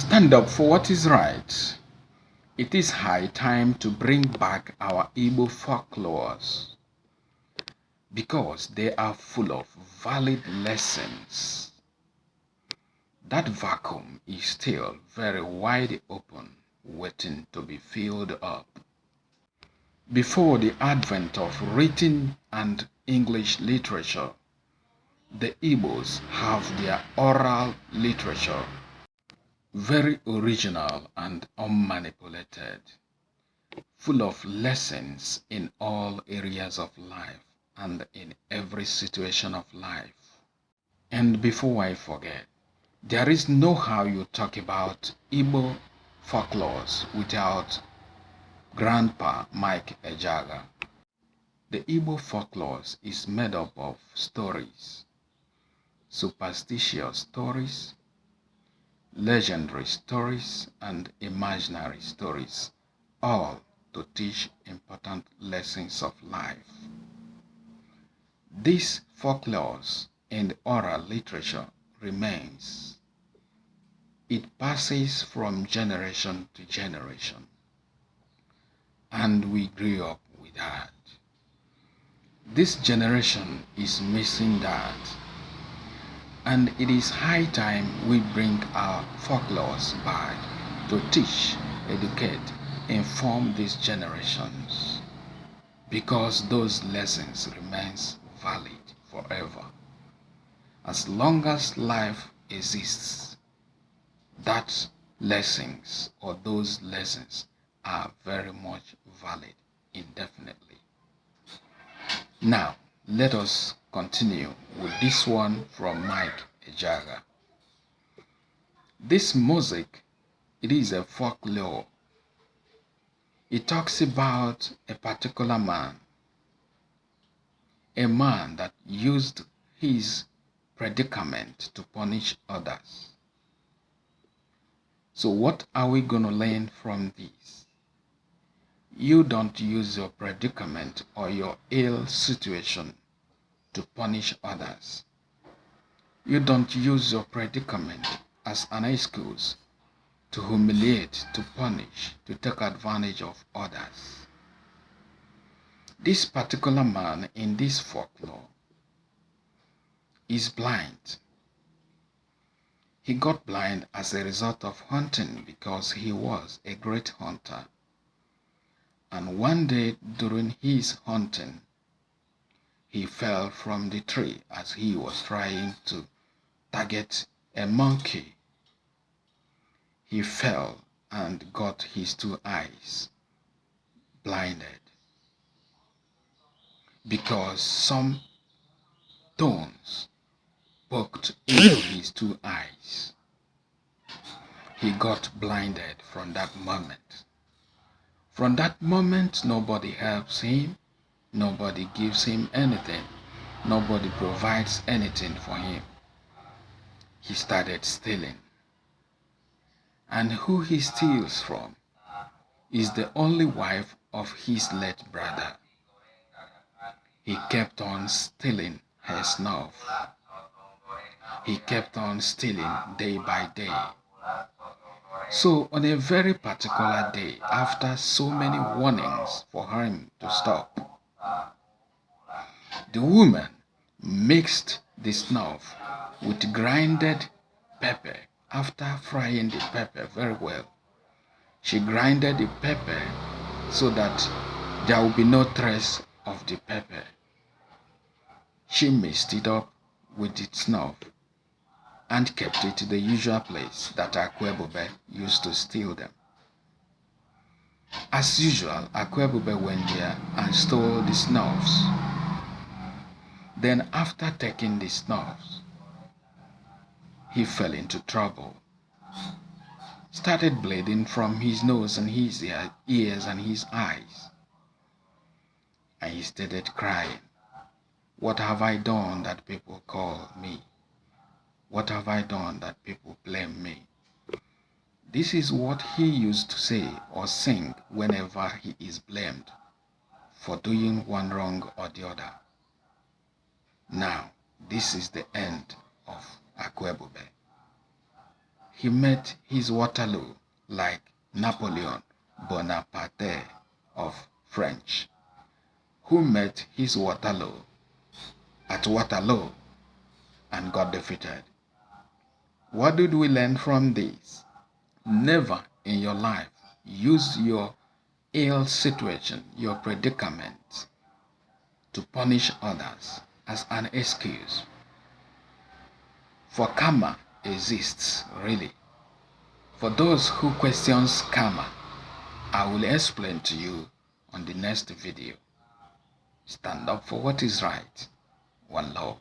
Stand up for what is right. It is high time to bring back our Igbo folklores because they are full of valid lessons. That vacuum is still very wide open, waiting to be filled up. Before the advent of written and English literature, the Igbos have their oral literature, very original and unmanipulated, full of lessons in all areas of life and in every situation of life. And before I forget, there is no how you talk about Igbo folklores without Grandpa Mike Ejeagha. The Igbo folklores is made up of stories, superstitious stories, legendary stories, and imaginary stories, all to teach important lessons of life. These folklores in the oral literature remains. It passes from generation to generation, and we grew up with that. This generation is missing that, and it is high time we bring our folklores back to teach, educate, inform these generations, because those lessons remains valid forever. As long as life exists, that lessons or those lessons are very much valid indefinitely. Now, let us continue with this one from Mike Ejeagha. This music, it is a folklore. It talks about a particular man, a man that used his predicament to punish others. So what are we going to learn from this? You don't use your predicament or your ill situation to punish others. You don't use your predicament as an excuse to humiliate, to punish, to take advantage of others. This particular man in this folklore is blind. He got blind as a result of hunting because he was a great hunter. And one day during his hunting, he fell from the tree as he was trying to target a monkey. He fell and got his two eyes blinded because some thorns poked into his two eyes. He got blinded from that moment. From that moment, nobody helps him, nobody gives him anything, nobody provides anything for him. He started stealing. And who he steals from is the only wife of his late brother. He kept on stealing her snuff. He kept on stealing day by day. So on a very particular day, after so many warnings for him to stop, the woman mixed the snuff with grinded pepper. After frying the pepper very well, she grinded the pepper so that there will be no trace of the pepper. She mixed it up with the snuff and kept it to the usual place that Akuebube used to steal them. As usual, Akuebube went there and stole the snuffs. Then after taking the snuffs, he fell into trouble. Started bleeding from his nose and his ears and his eyes. And he started crying. What have I done that people call me? What have I done that people blame me? This is what he used to say or sing whenever he is blamed for doing one wrong or the other. Now, this is the end of Akuebube. he met his Waterloo like Napoleon Bonaparte of French, who met his Waterloo at Waterloo and got defeated. What did we learn from this? Never in your life use your ill situation, your predicament, to punish others as an excuse. For karma exists, really. For those who questions karma, I will explain to you on the next video. Stand up for what is right. One love.